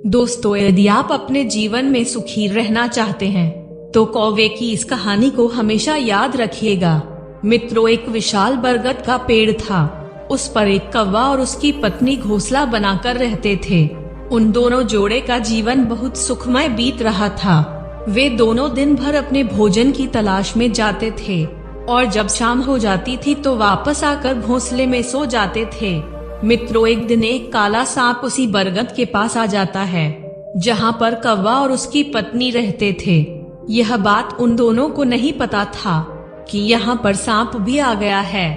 दोस्तों, यदि आप अपने जीवन में सुखी रहना चाहते हैं तो कौवे की इस कहानी को हमेशा याद रखिएगा। मित्रों, एक विशाल बरगद का पेड़ था। उस पर एक कौवा और उसकी पत्नी घोंसला बनाकर रहते थे। उन दोनों जोड़े का जीवन बहुत सुखमय बीत रहा था। वे दोनों दिन भर अपने भोजन की तलाश में जाते थे और जब शाम हो जाती थी तो वापस आकर घोंसले में सो जाते थे। मित्रों, एक दिन एक काला सांप उसी बरगद के पास आ जाता है जहाँ पर कौवा और उसकी पत्नी रहते थे। यह बात उन दोनों को नहीं पता था कि यहाँ पर सांप भी आ गया है।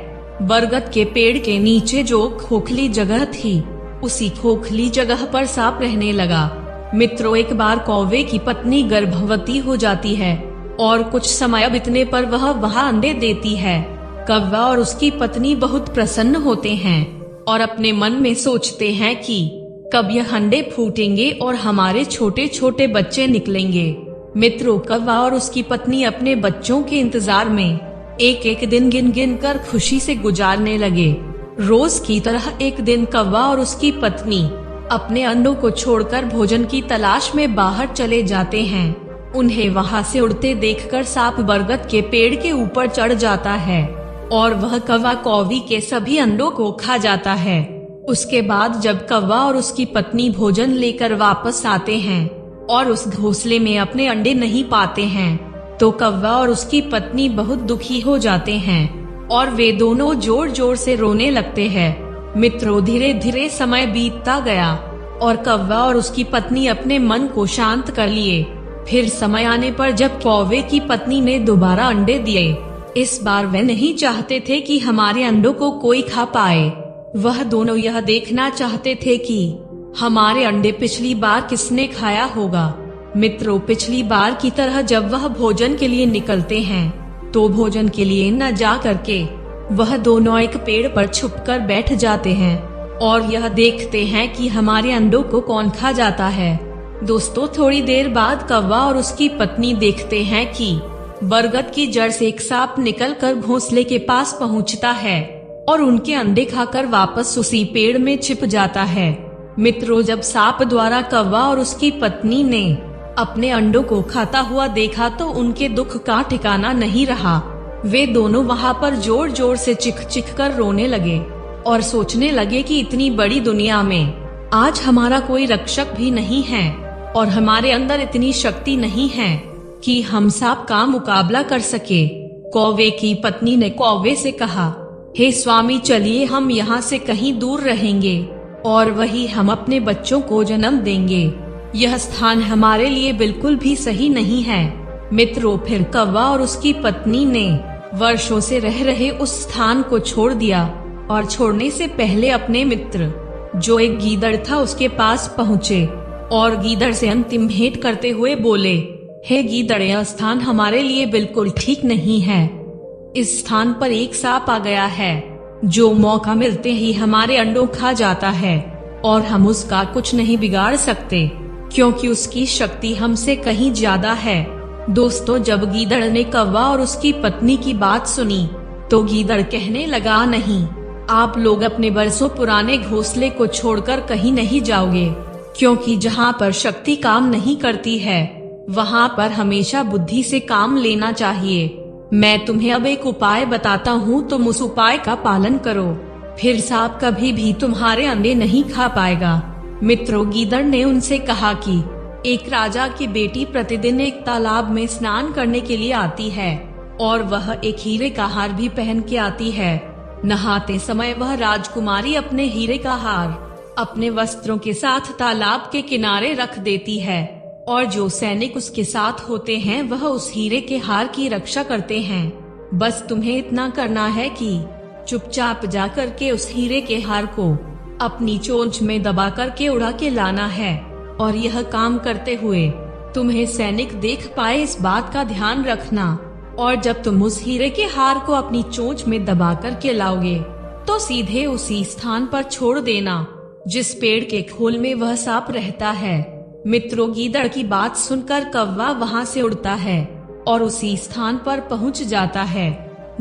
बरगद के पेड़ के नीचे जो खोखली जगह थी, उसी खोखली जगह पर सांप रहने लगा। मित्रों, एक बार कौवे की पत्नी गर्भवती हो जाती है और कुछ समय बीतने पर वह वहाँ अंडे देती है। कौवा और उसकी पत्नी बहुत प्रसन्न होते हैं और अपने मन में सोचते हैं कि कब यह अंडे फूटेंगे और हमारे छोटे छोटे बच्चे निकलेंगे। मित्रों, कौवा और उसकी पत्नी अपने बच्चों के इंतजार में एक एक दिन गिन गिन कर खुशी से गुजारने लगे। रोज की तरह एक दिन कौवा और उसकी पत्नी अपने अंडों को छोड़कर भोजन की तलाश में बाहर चले जाते हैं। उन्हें वहां से उड़ते देखकर सांप बरगद के पेड़ के ऊपर चढ़ जाता है और वह कौवा कौवी के सभी अंडों को खा जाता है। उसके बाद जब कौवा और उसकी पत्नी भोजन लेकर वापस आते हैं और उस घोंसले में अपने अंडे नहीं पाते हैं तो कौवा और उसकी पत्नी बहुत दुखी हो जाते हैं और वे दोनों जोर जोर से रोने लगते हैं। मित्रों, धीरे धीरे समय बीतता गया और कौवा और उसकी पत्नी अपने मन को शांत कर लिए। फिर समय आने पर जब कौवे की पत्नी ने दोबारा अंडे दिए, इस बार वे नहीं चाहते थे कि हमारे अंडों को कोई खा पाए। वह दोनों यह देखना चाहते थे कि हमारे अंडे पिछली बार किसने खाया होगा। मित्रों, पिछली बार की तरह जब वह भोजन के लिए निकलते हैं तो भोजन के लिए न जा करके वह दोनों एक पेड़ पर छुपकर बैठ जाते हैं और यह देखते हैं कि हमारे अंडों को कौन खा जाता है। दोस्तों, थोड़ी देर बाद कौवा और उसकी पत्नी देखते हैं कि बरगद की जड़ से एक सांप निकलकर घोंसले के पास पहुंचता है और उनके अंडे खाकर वापस उसी पेड़ में छिप जाता है। मित्रों, जब सांप द्वारा कौवा और उसकी पत्नी ने अपने अंडों को खाता हुआ देखा तो उनके दुख का ठिकाना नहीं रहा। वे दोनों वहाँ पर जोर जोर से चिख चिख कर रोने लगे और सोचने लगे कि इतनी बड़ी दुनिया में आज हमारा कोई रक्षक भी नहीं है और हमारे अंदर इतनी शक्ति नहीं है कि हम सांप का मुकाबला कर सके। कौवे की पत्नी ने कौवे से कहा, हे स्वामी, चलिए हम यहाँ से कहीं दूर रहेंगे और वही हम अपने बच्चों को जन्म देंगे। यह स्थान हमारे लिए बिल्कुल भी सही नहीं है। मित्रों, फिर कौवा और उसकी पत्नी ने वर्षों से रह रहे उस स्थान को छोड़ दिया और छोड़ने से पहले अपने मित्र जो एक गीदड़ था उसके पास पहुँचे और गीदड़ से अंतिम भेंट करते हुए बोले, हे गीदड़, यह स्थान हमारे लिए बिल्कुल ठीक नहीं है। इस स्थान पर एक सांप आ गया है जो मौका मिलते ही हमारे अंडों खा जाता है और हम उसका कुछ नहीं बिगाड़ सकते क्योंकि उसकी शक्ति हमसे कहीं ज्यादा है। दोस्तों, जब गीदड़ ने कौवा और उसकी पत्नी की बात सुनी तो गीदड़ कहने लगा, नहीं, आप लोग अपने बरसों पुराने घोंसले को छोड़कर कहीं नहीं जाओगे क्योंकि जहाँ पर शक्ति काम नहीं करती है वहाँ पर हमेशा बुद्धि से काम लेना चाहिए। मैं तुम्हें अब एक उपाय बताता हूँ, तुम उस उपाय का पालन करो, फिर सांप कभी भी तुम्हारे अंडे नहीं खा पाएगा। मित्रों, गीदड़ ने उनसे कहा कि एक राजा की बेटी प्रतिदिन एक तालाब में स्नान करने के लिए आती है और वह एक हीरे का हार भी पहन के आती है। नहाते समय वह राजकुमारी अपने हीरे का हार अपने वस्त्रों के साथ तालाब के किनारे रख देती है और जो सैनिक उसके साथ होते हैं वह उस हीरे के हार की रक्षा करते हैं। बस तुम्हें इतना करना है कि चुपचाप जा करके उस हीरे के हार को अपनी चोंच में दबा करके उड़ा के लाना है और यह काम करते हुए तुम्हें सैनिक देख पाए, इस बात का ध्यान रखना। और जब तुम उस हीरे के हार को अपनी चोंच में दबा करके लाओगे तो सीधे उसी स्थान पर छोड़ देना जिस पेड़ के खोल में वह सांप रहता है। मित्रों, गीदड़ की बात सुनकर कौवा वहाँ से उड़ता है और उसी स्थान पर पहुँच जाता है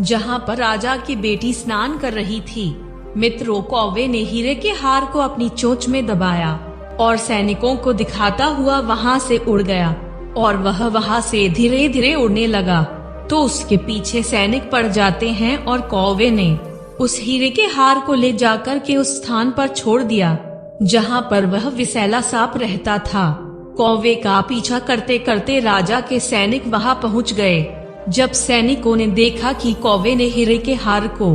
जहाँ पर राजा की बेटी स्नान कर रही थी। मित्रों, कौवे ने हीरे के हार को अपनी चोंच में दबाया और सैनिकों को दिखाता हुआ वहां से उड़ गया और वह वहां से धीरे धीरे उड़ने लगा। तो उसके पीछे सैनिक पड़ जाते हैं और कौवे ने उस हीरे के हार को ले जाकर के उस स्थान पर छोड़ दिया जहां पर वह विषैला सांप रहता था। कौवे का पीछा करते करते राजा के सैनिक वहां पहुंच गए। जब सैनिकों ने देखा कि कौवे ने हीरे के हार को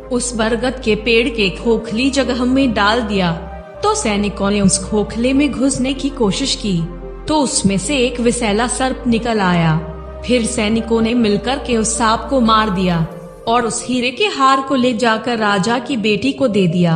उस बरगद के पेड़ के खोखली जगह में डाल दिया, तो सैनिकों ने उस खोखले में घुसने की कोशिश की तो उसमें से एक विषैला सर्प निकल आया। फिर सैनिकों ने मिलकर के उस सांप को मार दिया और उस हीरे के हार को ले जाकर राजा की बेटी को दे दिया।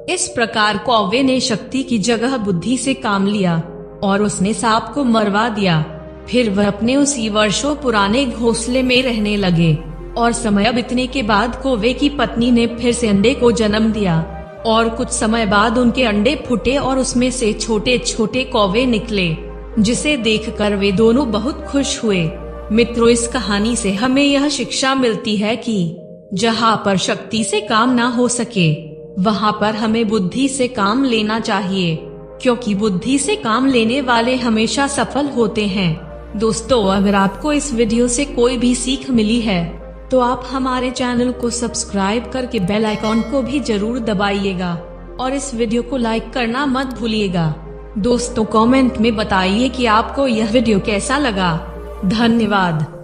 इस प्रकार कौवे ने शक्ति की जगह बुद्धि से काम लिया और उसने सांप को मरवा दिया। फिर वह अपने उसी वर्षों पुराने घोंसले में रहने लगे और समय बीतने के बाद कौवे की पत्नी ने फिर से अंडे को जन्म दिया और कुछ समय बाद उनके अंडे फूटे और उसमें से छोटे छोटे कौवे निकले, जिसे देखकर वे दोनों बहुत खुश हुए। मित्रों, इस कहानी से हमें यह शिक्षा मिलती है कि जहाँ पर शक्ति से काम ना हो सके वहाँ पर हमें बुद्धि से काम लेना चाहिए, क्योंकि बुद्धि से काम लेने वाले हमेशा सफल होते हैं। दोस्तों, अगर आपको इस वीडियो से कोई भी सीख मिली है तो आप हमारे चैनल को सब्सक्राइब करके बेल आइकॉन को भी जरूर दबाइएगा और इस वीडियो को लाइक करना मत भूलिएगा। दोस्तों, कमेंट में बताइए कि आपको यह वीडियो कैसा लगा। धन्यवाद।